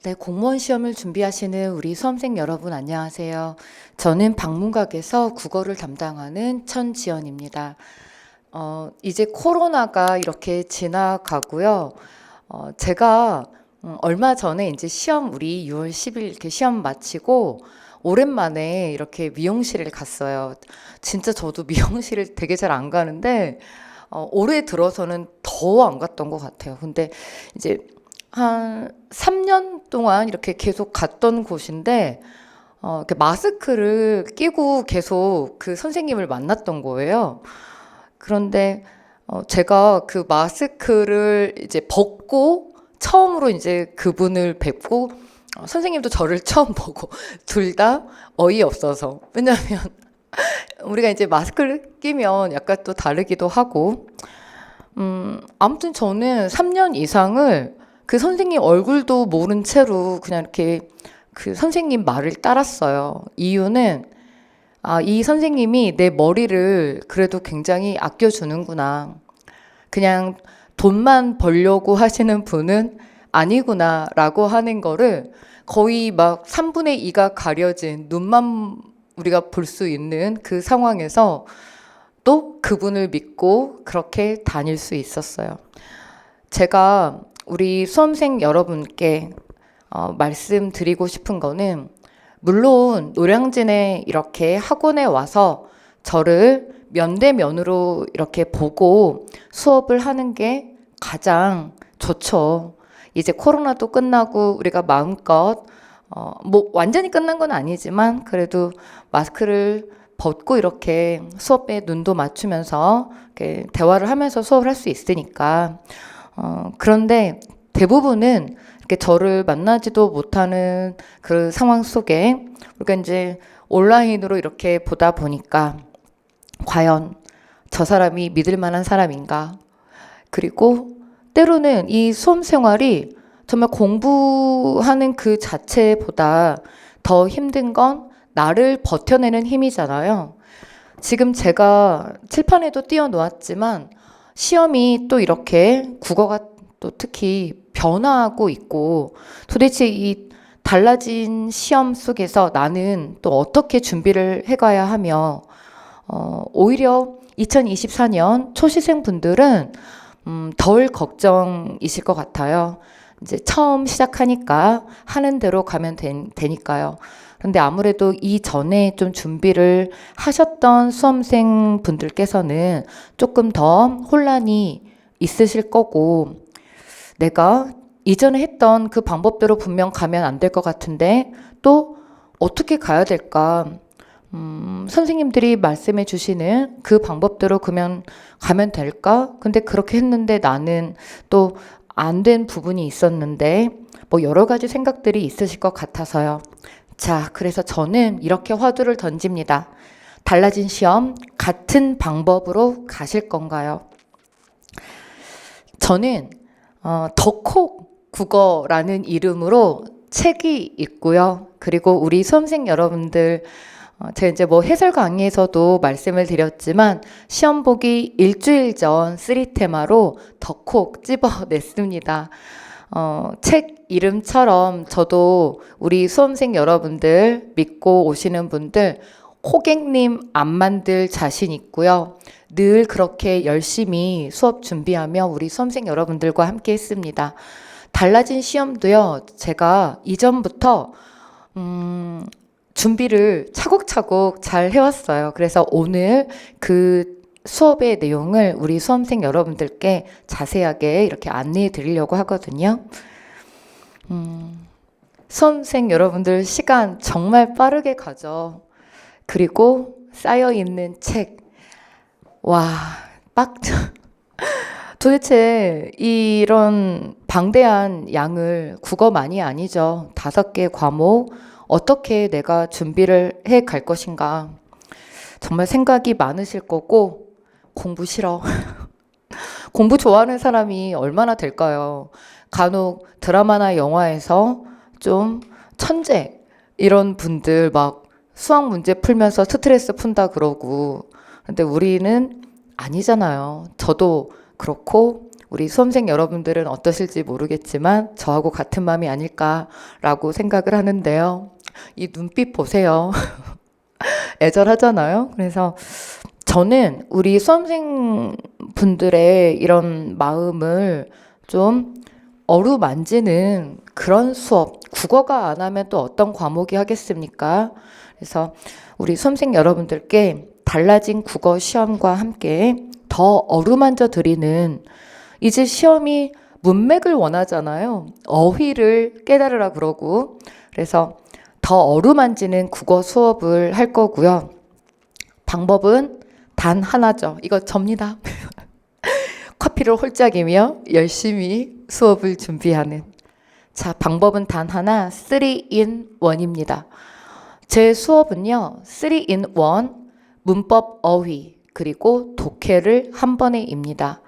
네, 공무원 시험을 준비하시는 우리 수험생 여러분 안녕하세요. 저는 방문각에서 국어를 담당하는 천지연입니다. 이제 코로나가 이렇게 지나가고요. 제가 얼마 전에 이제 시험 우리 6월 10일 이렇게 시험 마치고 오랜만에 이렇게 미용실을 갔어요. 진짜 저도 미용실을 되게 잘 안 가는데 올해 들어서는 더 안 갔던 것 같아요. 근데 이제 한 3년 동안 이렇게 계속 갔던 곳인데 이렇게 마스크를 끼고 계속 그 선생님을 만났던 거예요. 그런데 제가 그 마스크를 이제 벗고 처음으로 이제 그분을 뵙고 선생님도 저를 처음 보고 둘 다 어이없어서, 왜냐하면 우리가 이제 마스크를 끼면 약간 또 다르기도 하고 아무튼 저는 3년 이상을 그 선생님 얼굴도 모른 채로 그냥 이렇게 그 선생님 말을 따랐어요. 이유는 이 선생님이 내 머리를 그래도 굉장히 아껴주는구나. 그냥 돈만 벌려고 하시는 분은 아니구나라고 하는 거를 거의 막 3분의 2가 가려진 눈만 우리가 볼 수 있는 그 상황에서 또 그분을 믿고 그렇게 다닐 수 있었어요. 제가 우리 수험생 여러분께 말씀드리고 싶은 거는, 물론 노량진에 이렇게 학원에 와서 저를 면대면으로 이렇게 보고 수업을 하는 게 가장 좋죠. 이제 코로나도 끝나고 우리가 마음껏 뭐 완전히 끝난 건 아니지만 그래도 마스크를 벗고 이렇게 수업에 눈도 맞추면서 이렇게 대화를 하면서 수업을 할 수 있으니까. 그런데 대부분은 이렇게 저를 만나지도 못하는 그 상황 속에 우리가 이제 온라인으로 이렇게 보다 보니까 과연 저 사람이 믿을 만한 사람인가? 그리고 때로는 이 수험 생활이 정말 공부하는 그 자체보다 더 힘든 건 나를 버텨내는 힘이잖아요. 지금 제가 칠판에도 띄워놓았지만 시험이 또 이렇게 국어가 또 특히 변화하고 있고, 도대체 이 달라진 시험 속에서 나는 또 어떻게 준비를 해가야 하며, 오히려 2024년 초시생 분들은 덜 걱정이실 것 같아요. 이제 처음 시작하니까 하는 대로 가면 되니까요. 근데 아무래도 이전에 좀 준비를 하셨던 수험생 분들께서는 조금 더 혼란이 있으실 거고, 내가 이전에 했던 그 방법대로 분명 가면 안 될 것 같은데 또 어떻게 가야 될까? 선생님들이 말씀해 주시는 그 방법대로 그러면 가면 될까? 근데 그렇게 했는데 나는 또 안 된 부분이 있었는데, 뭐 여러 가지 생각들이 있으실 것 같아서요. 자, 그래서 저는 이렇게 화두를 던집니다. 달라진 시험, 같은 방법으로 가실 건가요? 저는 덕콕 국어라는 이름으로 책이 있고요. 그리고 우리 수험생 여러분들, 제가 이제 뭐 해설 강의에서도 말씀을 드렸지만 시험 보기 일주일 전 3테마로 덕콕 집어냈습니다. 책 이름처럼 저도 우리 수험생 여러분들, 믿고 오시는 분들 호객님 안 만들 자신 있고요. 늘 그렇게 열심히 수업 준비하며 우리 수험생 여러분들과 함께 했습니다. 달라진 시험도요, 제가 이전부터 준비를 차곡차곡 잘 해왔어요. 그래서 오늘 그 수업의 내용을 우리 수험생 여러분들께 자세하게 이렇게 안내해 드리려고 하거든요. 수험생 여러분들 시간 정말 빠르게 가죠. 그리고 쌓여있는 책. 와, 도대체 이런 방대한 양을, 국어만이 아니죠. 5개 과목, 어떻게 내가 준비를 해 갈 것인가. 정말 생각이 많으실 거고, 공부 싫어. 공부 좋아하는 사람이 얼마나 될까요? 간혹 드라마나 영화에서 좀 천재, 이런 분들 막 수학 문제 풀면서 스트레스 푼다 그러고, 근데 우리는 아니잖아요. 저도 그렇고 우리 수험생 여러분들은 어떠실지 모르겠지만 저하고 같은 마음이 아닐까라고 생각을 하는데요. 이 눈빛 보세요. 애절하잖아요. 그래서 저는 우리 수험생 분들의 이런 마음을 좀 어루만지는 그런 수업, 국어가 안 하면 또 어떤 과목이 하겠습니까? 그래서 우리 수험생 여러분들께 달라진 국어 시험과 함께 더 어루만져 드리는, 이제 시험이 문맥을 원하잖아요. 어휘를 깨달으라 그러고. 그래서 더 어루만지는 국어 수업을 할 거고요. 방법은 단 하나죠. 이거 접니다. 커피를 홀짝이며 열심히 수업을 준비하는. 자, 방법은 단 하나, 3-in-1입니다. 제 수업은요, 3-in-1, 문법, 어휘, 그리고 독해를 한 번에입니다.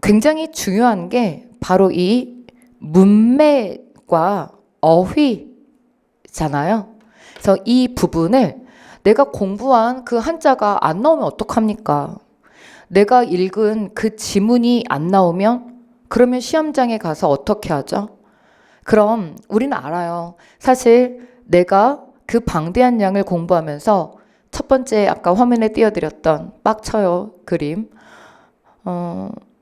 굉장히 중요한 게 바로 이 문맥과 어휘잖아요. 그래서 이 부분을 내가 공부한 그 한자가 안 나오면 어떡합니까? 내가 읽은 그 지문이 안 나오면 그러면 시험장에 가서 어떻게 하죠? 그럼 우리는 알아요. 사실 내가 그 방대한 양을 공부하면서 첫 번째 아까 화면에 띄워드렸던 빡쳐요 그림,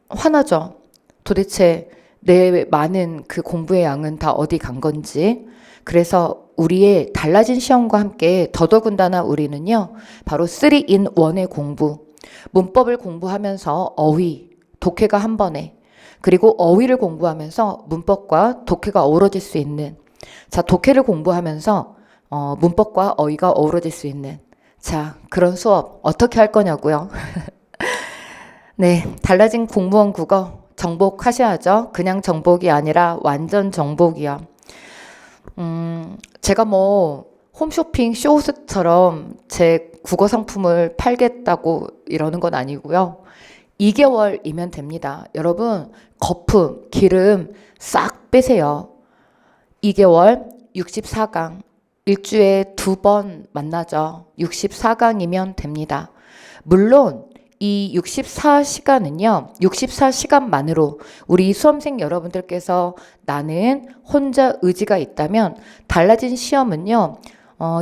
화나죠. 도대체 내 많은 그 공부의 양은 다 어디 간 건지. 그래서 우리의 달라진 시험과 함께 더더군다나 우리는요, 바로 3-in-1의 공부, 문법을 공부하면서 어휘, 독해가 한 번에, 그리고 어휘를 공부하면서 문법과 독해가 어우러질 수 있는, 자, 독해를 공부하면서 문법과 어휘가 어우러질 수 있는, 자, 그런 수업 어떻게 할 거냐고요. 네, 달라진 공무원 국어 정복하셔야죠. 그냥 정복이 아니라 완전 정복이요. 제가 뭐 홈쇼핑 쇼호스처럼 제 국어 상품을 팔겠다고 이러는 건 아니고요. 2개월이면 됩니다. 여러분, 거품, 기름 싹 빼세요. 2개월, 64강. 일주일에 2번 만나죠. 64강이면 됩니다. 물론 이 64시간은요, 64시간만으로 우리 수험생 여러분들께서 나는 혼자 의지가 있다면 달라진 시험은요,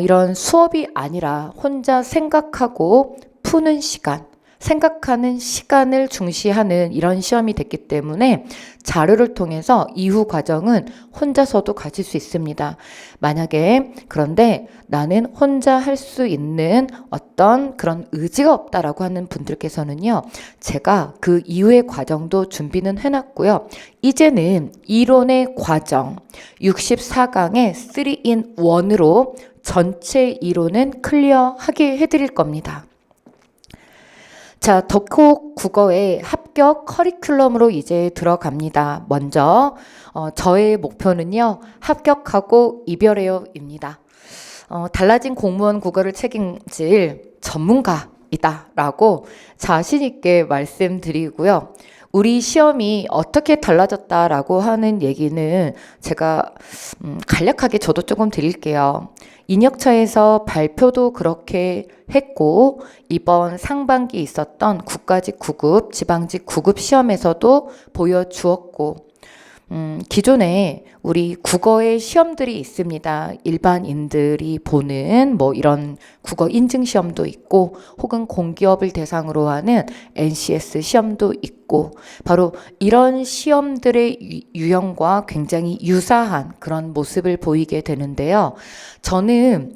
이런 수업이 아니라 혼자 생각하고 푸는 시간, 생각하는 시간을 중시하는 이런 시험이 됐기 때문에 자료를 통해서 이후 과정은 혼자서도 가질 수 있습니다. 만약에 그런데 나는 혼자 할 수 있는 어떤 그런 의지가 없다라고 하는 분들께서는요, 제가 그 이후의 과정도 준비는 해놨고요. 이제는 이론의 과정 64강의 3-in-1으로 전체 이론은 클리어하게 해드릴 겁니다. 자, 덕후 국어의 합격 커리큘럼으로 이제 들어갑니다. 먼저 저의 목표는요, 합격하고 이별해요입니다. 달라진 공무원 국어를 책임질 전문가이다 라고 자신 있게 말씀드리고요. 우리 시험이 어떻게 달라졌다라고 하는 얘기는 제가 간략하게 저도 조금 드릴게요. 인역처에서 발표도 그렇게 했고, 이번 상반기 있었던 국가직 9급, 지방직 9급 시험에서도 보여주었고, 기존에 우리 국어의 시험들이 있습니다. 일반인들이 보는 뭐 이런 국어 인증 시험도 있고, 혹은 공기업을 대상으로 하는 NCS 시험도 있고, 바로 이런 시험들의 유형과 굉장히 유사한 그런 모습을 보이게 되는데요. 저는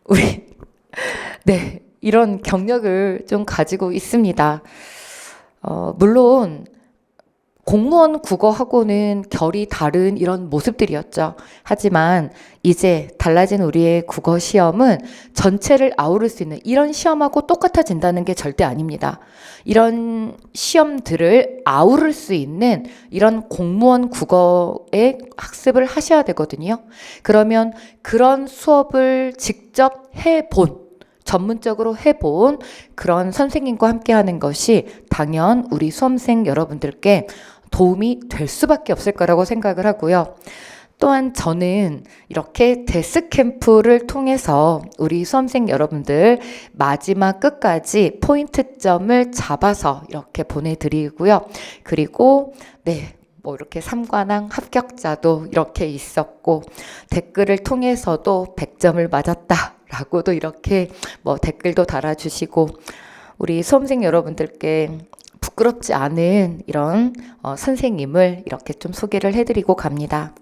우리 네, 이런 경력을 좀 가지고 있습니다. 물론 공무원 국어하고는 결이 다른 이런 모습들이었죠. 하지만 이제 달라진 우리의 국어 시험은 전체를 아우를 수 있는 이런 시험하고 똑같아진다는 게 절대 아닙니다. 이런 시험들을 아우를 수 있는 이런 공무원 국어의 학습을 하셔야 되거든요. 그러면 그런 수업을 직접 해본, 전문적으로 해본 그런 선생님과 함께 하는 것이 당연 우리 수험생 여러분들께 도움이 될 수밖에 없을 거라고 생각을 하고요. 또한 저는 이렇게 데스캠프를 통해서 우리 수험생 여러분들 마지막 끝까지 포인트점을 잡아서 이렇게 보내드리고요. 그리고 뭐 이렇게 3관왕 합격자도 이렇게 있었고, 댓글을 통해서도 100점을 맞았다라고도 이렇게 뭐 댓글도 달아주시고, 우리 수험생 여러분들께 부끄럽지 않은 이런 선생님을 이렇게 좀 소개를 해드리고 갑니다.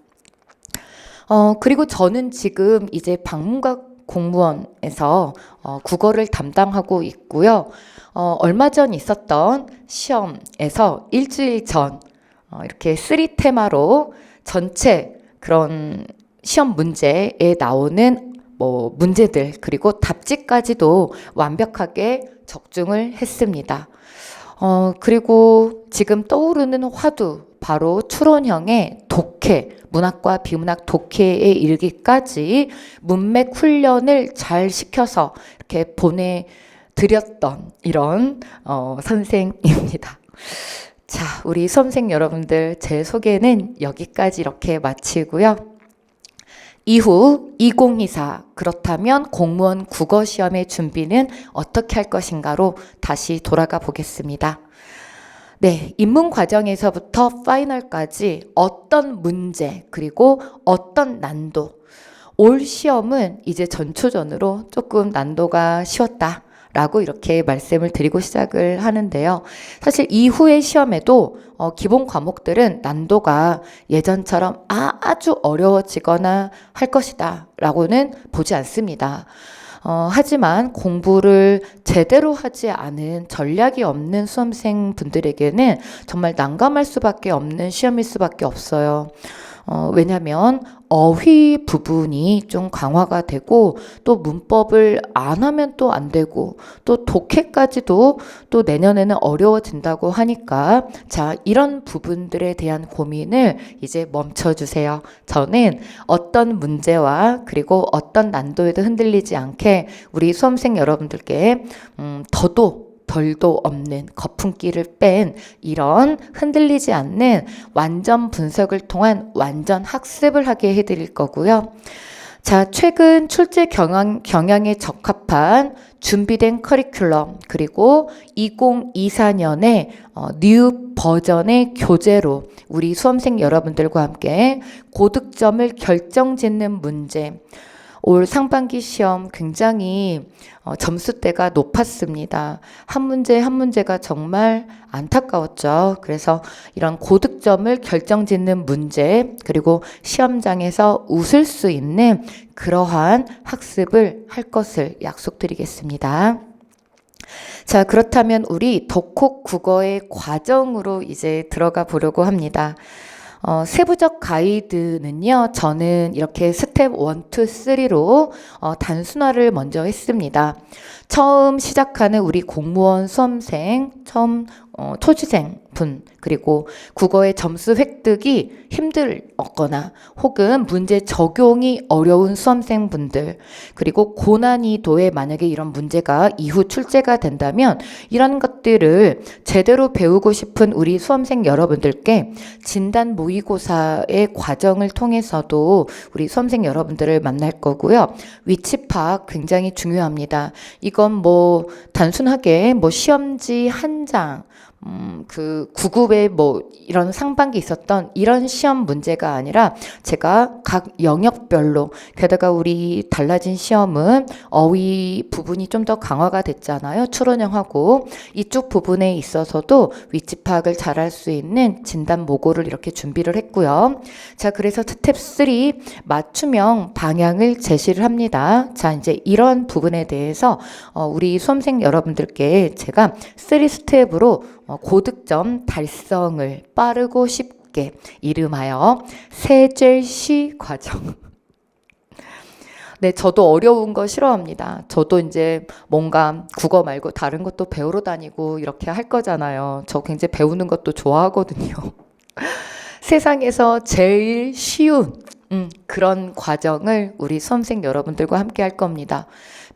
그리고 저는 지금 이제 방문각 공무원에서 국어를 담당하고 있고요. 얼마 전 있었던 시험에서 일주일 전 이렇게 3테마로 전체 그런 시험 문제에 나오는 뭐 문제들 그리고 답지까지도 완벽하게 적중을 했습니다. 그리고 지금 떠오르는 화두 바로 추론형의 독해, 문학과 비문학 독해에 이르기까지 문맥 훈련을 잘 시켜서 이렇게 보내드렸던 이런 선생입니다. 자, 우리 수험생 여러분들, 제 소개는 여기까지 이렇게 마치고요. 이후 2024 그렇다면 공무원 국어 시험의 준비는 어떻게 할 것인가로 다시 돌아가 보겠습니다. 네, 입문 과정에서부터 파이널까지 어떤 문제 그리고 어떤 난도, 올 시험은 이제 전초전으로 조금 난도가 쉬웠다 라고 이렇게 말씀을 드리고 시작을 하는데요. 사실 이후의 시험에도 기본 과목들은 난도가 예전처럼 아주 어려워지거나 할 것이다 라고는 보지 않습니다. 하지만 공부를 제대로 하지 않은 전략이 없는 수험생 분들에게는 정말 난감할 수밖에 없는 시험일 수밖에 없어요. 왜냐하면 어휘 부분이 좀 강화가 되고 또 문법을 안 하면 또 안 되고 또 독해까지도 또 내년에는 어려워진다고 하니까 자, 이런 부분들에 대한 고민을 이제 멈춰주세요. 저는 어떤 문제와 그리고 어떤 난도에도 흔들리지 않게 우리 수험생 여러분들께 더도 덜도 없는 거품기를 뺀 이런 흔들리지 않는 완전 분석을 통한 완전 학습을 하게 해드릴 거고요. 자, 최근 출제 경향에 적합한 준비된 커리큘럼 그리고 2024년에 뉴 버전의 교재로 우리 수험생 여러분들과 함께 고득점을 결정짓는 문제, 올 상반기 시험 굉장히 점수대가 높았습니다. 한 문제 한 문제가 정말 안타까웠죠. 그래서 이런 고득점을 결정짓는 문제 그리고 시험장에서 웃을 수 있는 그러한 학습을 할 것을 약속드리겠습니다. 자, 그렇다면 우리 덕콕 국어의 과정으로 이제 들어가 보려고 합니다. 세부적 가이드는요, 저는 이렇게 스텝 1, 2, 3로 단순화를 먼저 했습니다. 처음 시작하는 우리 공무원 수험생, 초시생 분, 그리고 국어의 점수 획득이 힘들거나 혹은 문제 적용이 어려운 수험생 분들, 그리고 고난이도에 만약에 이런 문제가 이후 출제가 된다면 이런 것들을 제대로 배우고 싶은 우리 수험생 여러분들께 진단 모의고사의 과정을 통해서도 우리 수험생 여러분들을 만날 거고요. 위치 파악 굉장히 중요합니다. 이건 뭐 단순하게 뭐 시험지 한 장, 그 9급에 뭐 이런 상반기 있었던 이런 시험 문제가 아니라 제가 각 영역별로, 게다가 우리 달라진 시험은 어휘 부분이 좀 더 강화가 됐잖아요. 추론형하고 이쪽 부분에 있어서도 위치 파악을 잘할 수 있는 진단 모고를 이렇게 준비를 했고요. 자, 그래서 스텝 3 맞춤형 방향을 제시를 합니다. 자, 이제 이런 부분에 대해서 우리 수험생 여러분들께 제가 3스텝으로 고득점 달성을 빠르고 쉽게 이름하여 세젤시 과정. 네, 저도 어려운 거 싫어합니다. 저도 이제 뭔가 국어 말고 다른 것도 배우러 다니고 이렇게 할 거잖아요. 저 굉장히 배우는 것도 좋아하거든요. 세상에서 제일 쉬운 그런 과정을 우리 수험생 여러분들과 함께 할 겁니다.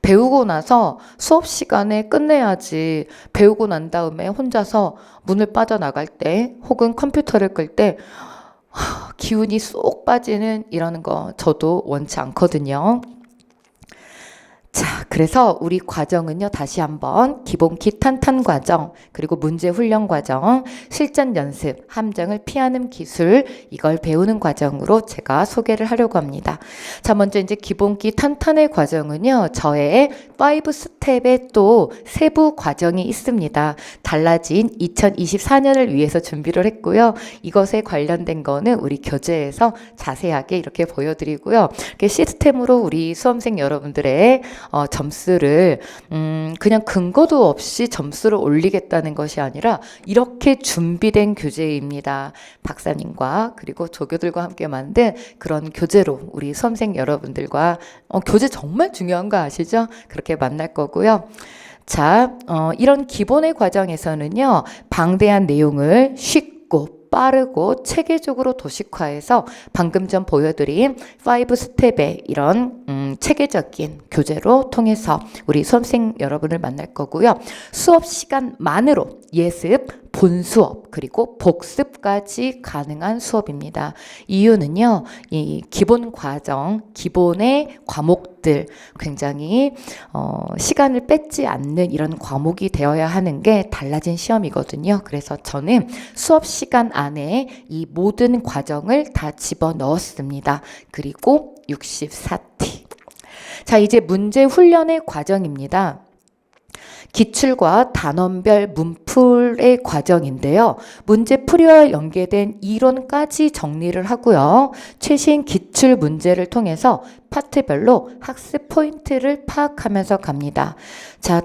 배우고 나서 수업 시간에 끝내야지, 배우고 난 다음에 혼자서 문을 빠져나갈 때 혹은 컴퓨터를 끌 때 기운이 쏙 빠지는 이러는 거 저도 원치 않거든요. 자, 그래서 우리 과정은요, 다시 한번 기본기 탄탄 과정, 그리고 문제 훈련 과정, 실전 연습, 함정을 피하는 기술, 이걸 배우는 과정으로 제가 소개를 하려고 합니다. 자, 먼저 이제 기본기 탄탄의 과정은요, 저의 5스텝의 또 세부 과정이 있습니다. 달라진 2024년을 위해서 준비를 했고요. 이것에 관련된 거는 우리 교재에서 자세하게 이렇게 보여드리고요. 이렇게 시스템으로 우리 수험생 여러분들의 점수를 그냥 근거도 없이 점수를 올리겠다는 것이 아니라 이렇게 준비된 교재입니다. 박사님과 그리고 조교들과 함께 만든 그런 교재로 우리 수험생 여러분들과 교재 정말 중요한 거 아시죠? 그렇게 만날 거고요. 자, 이런 기본의 과정에서는요, 방대한 내용을 쉽고 빠르고 체계적으로 도식화해서 방금 전 보여드린 5스텝의 이런 체계적인 교재로 통해서 우리 수험생 여러분을 만날 거고요. 수업 시간만으로 예습, 본수업, 그리고 복습까지 가능한 수업입니다. 이유는요, 이 기본 과정, 기본의 과목들 굉장히 시간을 뺏지 않는 이런 과목이 되어야 하는 게 달라진 시험이거든요. 그래서 저는 수업 시간 안에 이 모든 과정을 다 집어넣었습니다. 그리고 64티. 자, 이제 문제 훈련의 과정입니다. 기출과 단원별 문풀의 과정인데요. 문제풀이와 연계된 이론까지 정리를 하고요. 최신 기출 문제를 통해서 파트별로 학습 포인트를 파악하면서 갑니다. 자,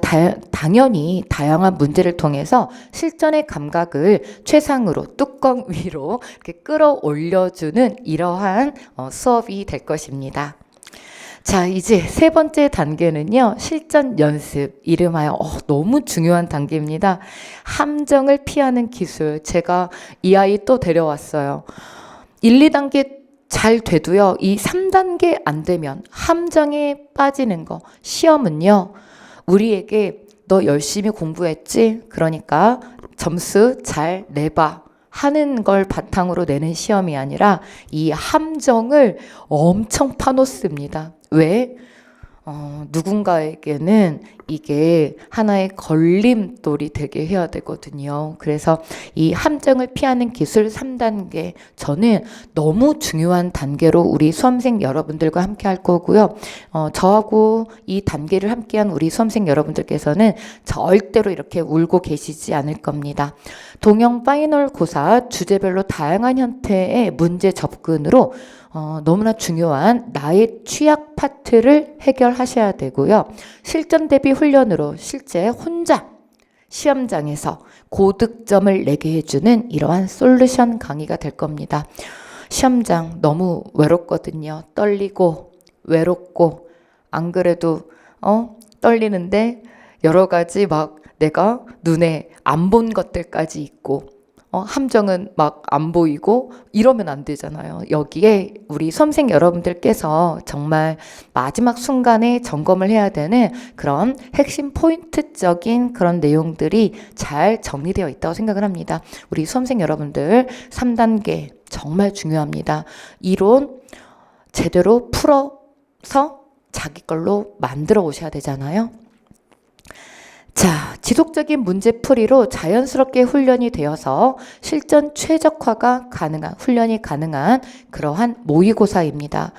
당연히 다양한 문제를 통해서 실전의 감각을 최상으로 뚜껑 위로 이렇게 끌어올려주는 이러한 수업이 될 것입니다. 자, 이제 세 번째 단계는요, 실전 연습, 이름하여 너무 중요한 단계입니다. 함정을 피하는 기술. 제가 이 아이 또 데려왔어요. 1, 2단계 잘 돼도요, 이 3단계 안 되면 함정에 빠지는 거. 시험은요, 우리에게 너 열심히 공부했지? 그러니까 점수 잘 내봐 하는 걸 바탕으로 내는 시험이 아니라 이 함정을 엄청 파놓습니다. 왜? 누군가에게는 이게 하나의 걸림돌이 되게 해야 되거든요. 그래서 이 함정을 피하는 기술 3단계, 저는 너무 중요한 단계로 우리 수험생 여러분들과 함께 할 거고요. 저하고 이 단계를 함께한 우리 수험생 여러분들께서는 절대로 이렇게 울고 계시지 않을 겁니다. 동형 파이널 고사 주제별로 다양한 형태의 문제 접근으로 너무나 중요한 나의 취약 파트를 해결하셔야 되고요. 실전 대비 훈련으로 실제 혼자 시험장에서 고득점을 내게 해주는 이러한 솔루션 강의가 될 겁니다. 시험장 너무 외롭거든요. 떨리고 외롭고 안 그래도 떨리는데 여러 가지 막 내가 눈에 안 본 것들까지 있고 함정은 막 안 보이고 이러면 안 되잖아요. 여기에 우리 수험생 여러분들께서 정말 마지막 순간에 점검을 해야 되는 그런 핵심 포인트적인 그런 내용들이 잘 정리되어 있다고 생각을 합니다. 우리 수험생 여러분들 3단계 정말 중요합니다. 이론 제대로 풀어서 자기 걸로 만들어 오셔야 되잖아요. 자, 지속적인 문제풀이로 자연스럽게 훈련이 되어서 실전 최적화가 가능한, 훈련이 가능한 그러한 모의고사입니다.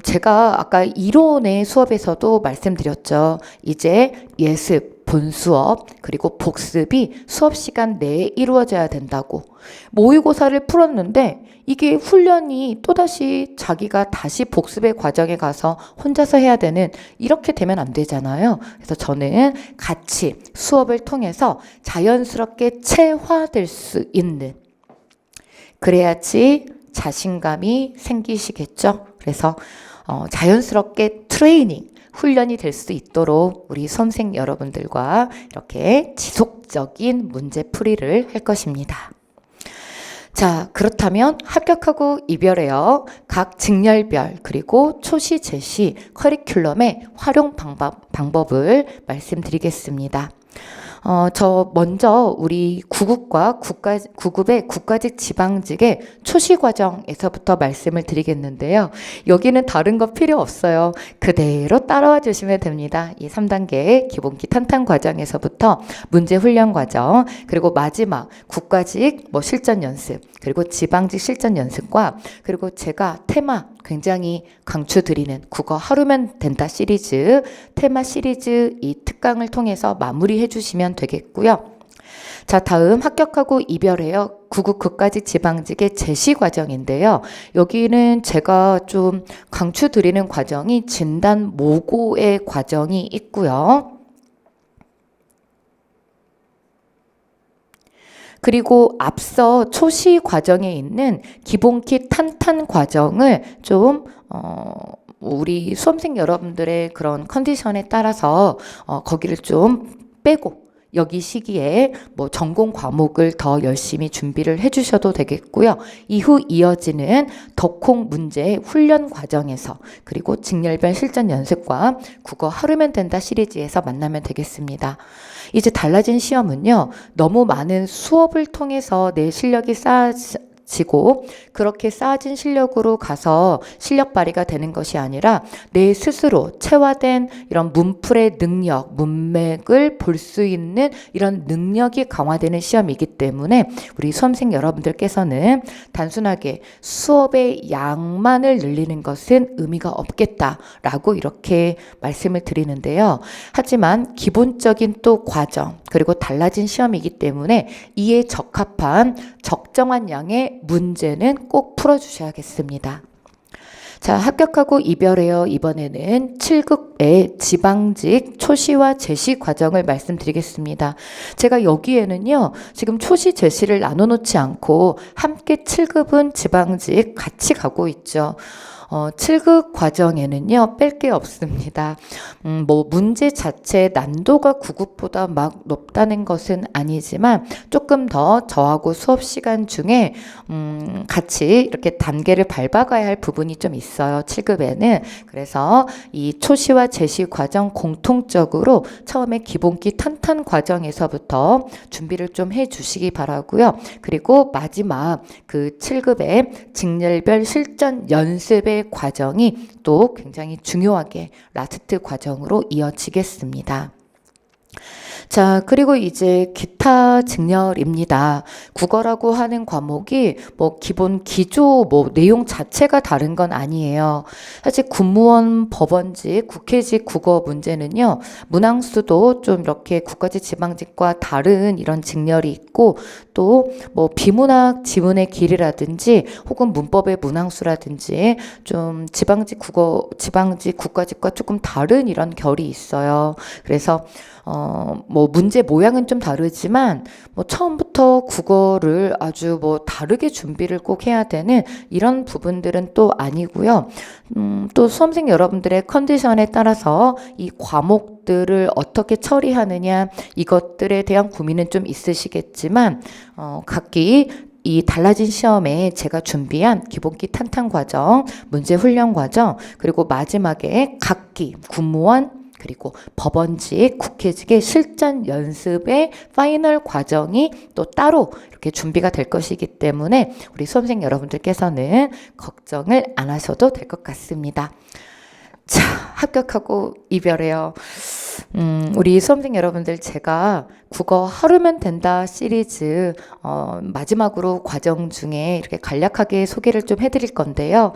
제가 아까 이론의 수업에서도 말씀드렸죠. 이제 예습, 본수업, 그리고 복습이 수업 시간 내에 이루어져야 된다고. 모의고사를 풀었는데 이게 훈련이 또다시 자기가 다시 복습의 과정에 가서 혼자서 해야 되는, 이렇게 되면 안 되잖아요. 그래서 저는 같이 수업을 통해서 자연스럽게 체화될 수 있는, 그래야지 자신감이 생기시겠죠. 그래서 자연스럽게 트레이닝, 훈련이 될 수 있도록 우리 수험생 여러분들과 이렇게 지속적인 문제풀이를 할 것입니다. 자, 그렇다면 합격하고 이별해요. 각 직렬별 그리고 초시 제시 커리큘럼의 활용 방법을 말씀드리겠습니다. 저 먼저 우리 구급과 구급의 국가직 지방직의 초시 과정에서부터 말씀을 드리겠는데요. 여기는 다른 거 필요 없어요. 그대로 따라와 주시면 됩니다. 이 3단계의 기본기 탄탄 과정에서부터 문제 훈련 과정, 그리고 마지막 국가직 실전 연습, 그리고 지방직 실전 연습과, 그리고 제가 테마 굉장히 강추드리는 국어 하루면 된다 시리즈, 테마 시리즈 이 특강을 통해서 마무리해 주시면 되겠고요. 자, 다음 합격하고 이별해요. 구급 국가직 지방직의 제시 과정인데요. 여기는 제가 좀 강추드리는 과정이 진단 모고의 과정이 있고요. 그리고 앞서 초시 과정에 있는 기본기 탄탄 과정을 좀 우리 수험생 여러분들의 그런 컨디션에 따라서 거기를 좀 빼고 여기 시기에 전공 과목을 더 열심히 준비를 해주셔도 되겠고요. 이후 이어지는 덕콩 문제 훈련 과정에서, 그리고 직렬별 실전 연습과 국어 하루면 된다 시리즈에서 만나면 되겠습니다. 이제 달라진 시험은요, 너무 많은 수업을 통해서 내 실력이 쌓아지고 그렇게 쌓아진 실력으로 가서 실력 발휘가 되는 것이 아니라 내 스스로 체화된 이런 문풀의 능력, 문맥을 볼 수 있는 이런 능력이 강화되는 시험이기 때문에 우리 수험생 여러분들께서는 단순하게 수업의 양만을 늘리는 것은 의미가 없겠다라고 이렇게 말씀을 드리는데요. 하지만 기본적인 또 과정, 그리고 달라진 시험이기 때문에 이에 적합한 적정한 양의 문제는 꼭 풀어주셔야겠습니다. 자, 합격하고 이별해요. 이번에는 7급의 지방직 초시와 제시 과정을 말씀드리겠습니다. 제가 여기에는요, 지금 초시 제시를 나눠놓지 않고 함께 7급은 지방직 같이 가고 있죠. 7급 과정에는요, 뺄 게 없습니다. 문제 자체 난도가 9급보다 막 높다는 것은 아니지만 조금 더 저하고 수업 시간 중에 같이 이렇게 단계를 밟아가야 할 부분이 좀 있어요. 7급에는. 그래서 이 초시와 제시 과정 공통적으로 처음에 기본기 탄탄 과정에서부터 준비를 좀 해주시기 바라고요. 그리고 마지막 그 7급의 직렬별 실전 연습의 과정이 또 굉장히 중요하게 라스트 과정으로 이어지겠습니다. 자, 그리고 이제 기타 직렬입니다. 국어라고 하는 과목이 기본 기조 내용 자체가 다른 건 아니에요. 사실 군무원, 법원직, 국회직 국어 문제는요, 문항수도 좀 이렇게 국가직, 지방직과 다른 이런 직렬이 있고, 또 비문학 지문의 길이라든지 혹은 문법의 문항수라든지 좀 지방직 국어, 지방직 국가직과 조금 다른 이런 결이 있어요. 그래서 문제 모양은 좀 다르지만 처음부터 국어를 아주 다르게 준비를 꼭 해야 되는 이런 부분들은 또 아니고요. 또 수험생 여러분들의 컨디션에 따라서 이 과목들을 어떻게 처리하느냐, 이것들에 대한 고민은 좀 있으시겠지만 각기 이 달라진 시험에 제가 준비한 기본기 탄탄 과정, 문제 훈련 과정, 그리고 마지막에 각기 군무원, 그리고 법원직, 국회직의 실전 연습의 파이널 과정이 또 따로 이렇게 준비가 될 것이기 때문에 우리 수험생 여러분들께서는 걱정을 안 하셔도 될 것 같습니다. 자, 합격하고 이별해요. 우리 수험생 여러분들, 제가 국어 하루면 된다 시리즈 마지막으로 과정 중에 이렇게 간략하게 소개를 좀 해드릴 건데요.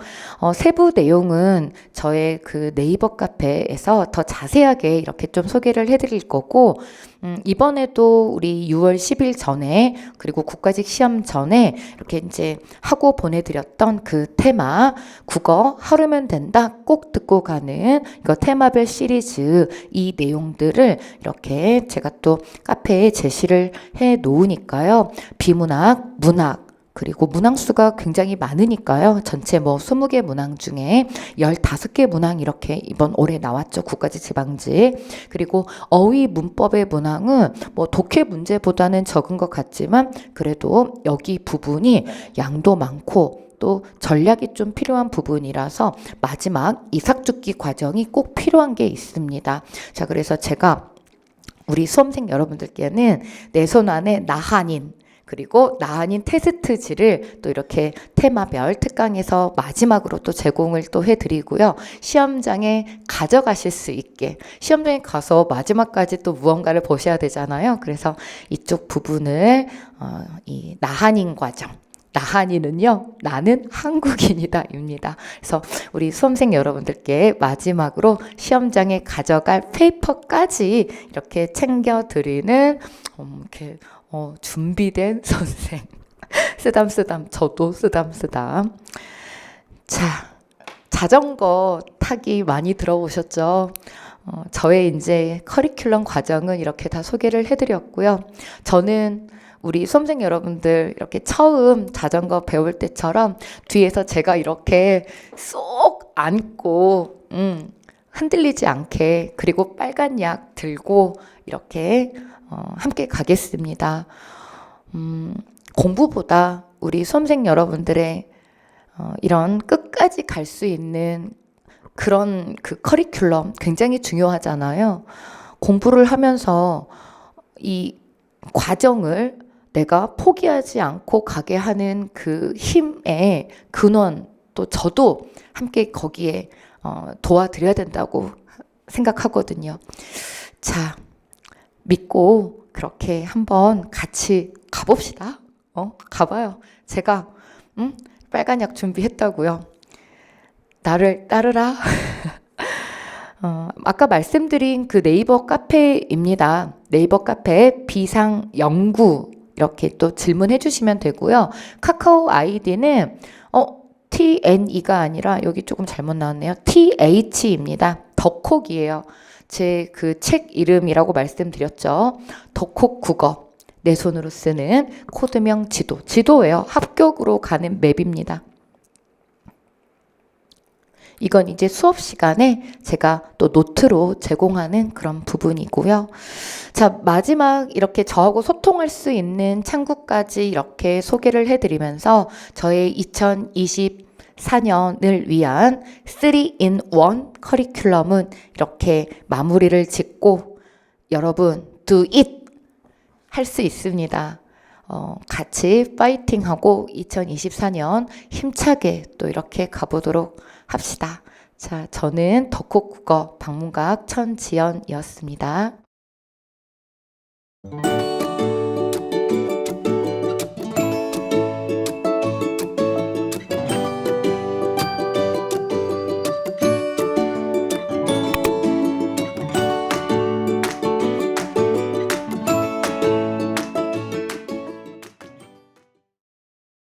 세부 내용은 저의 그 네이버 카페에서 더 자세하게 이렇게 좀 소개를 해드릴 거고, 이번에도 우리 6월 10일 전에, 그리고 국가직 시험 전에 이렇게 이제 하고 보내드렸던 그 테마, 국어 하루면 된다 꼭 듣고 가는 이거 테마별 시리즈, 이 내용들을 이렇게 제가 또 카페에 제시를 해 놓으니까요. 비문학, 문학, 그리고 문항수가 굉장히 많으니까요. 전체 20개 문항 중에 15개 문항 이렇게 이번 올해 나왔죠. 국가직, 지방직. 그리고 어휘 문법의 문항은 독해 문제보다는 적은 것 같지만 그래도 여기 부분이 양도 많고 또 전략이 좀 필요한 부분이라서 마지막 이삭죽기 과정이 꼭 필요한 게 있습니다. 자, 그래서 제가 우리 수험생 여러분들께는 내 손 안에 나한인 그리고 나한인 테스트지를 또 이렇게 테마별 특강에서 마지막으로 또 제공을 또 해드리고요. 시험장에 가져가실 수 있게 시험장에 가서 마지막까지 또 무언가를 보셔야 되잖아요. 그래서 이쪽 부분을 이 나한인 과정 나한이는요, 나는 한국인이다 입니다. 그래서 우리 수험생 여러분들께 마지막으로 시험장에 가져갈 페이퍼까지 이렇게 챙겨드리는 이렇게 준비된 선생. 쓰담쓰담, 저도 쓰담쓰담. 자, 자전거 타기 많이 들어보셨죠? 저의 이제 커리큘럼 과정은 이렇게 다 소개를 해드렸고요. 저는 우리 수험생 여러분들 이렇게 처음 자전거 배울 때처럼 뒤에서 제가 이렇게 쏙 안고 흔들리지 않게 그리고 빨간 약 들고 이렇게 함께 가겠습니다. 공부보다 우리 수험생 여러분들의 이런 끝까지 갈 수 있는 그런 그 커리큘럼 굉장히 중요하잖아요. 공부를 하면서 이 과정을 내가 포기하지 않고 가게 하는 그 힘의 근원 또 저도 함께 거기에 도와드려야 된다고 생각하거든요. 자, 믿고 그렇게 한번 같이 가봅시다. 가봐요. 제가 빨간 약 준비했다고요. 나를 따르라. 아까 말씀드린 그 네이버 카페입니다. 네이버 카페 비상연구 이렇게 또 질문해 주시면 되고요. 카카오 아이디는 TNE가 아니라 여기 조금 잘못 나왔네요. TH입니다. 덕콕이에요. 제 그 책 이름이라고 말씀드렸죠. 덕콕 국어. 내 손으로 쓰는 코드명 지도예요. 합격으로 가는 맵입니다. 이건 이제 수업 시간에 제가 또 노트로 제공하는 그런 부분이고요. 자, 마지막 이렇게 저하고 소통할 수 있는 창구까지 이렇게 소개를 해드리면서 저의 2024년을 위한 3-in-1 커리큘럼은 이렇게 마무리를 짓고 여러분 do it 할 수 있습니다. 같이 파이팅하고 2024년 힘차게 또 이렇게 가보도록 합시다. 자, 저는 덕콕국어 방문각 천지연이었습니다.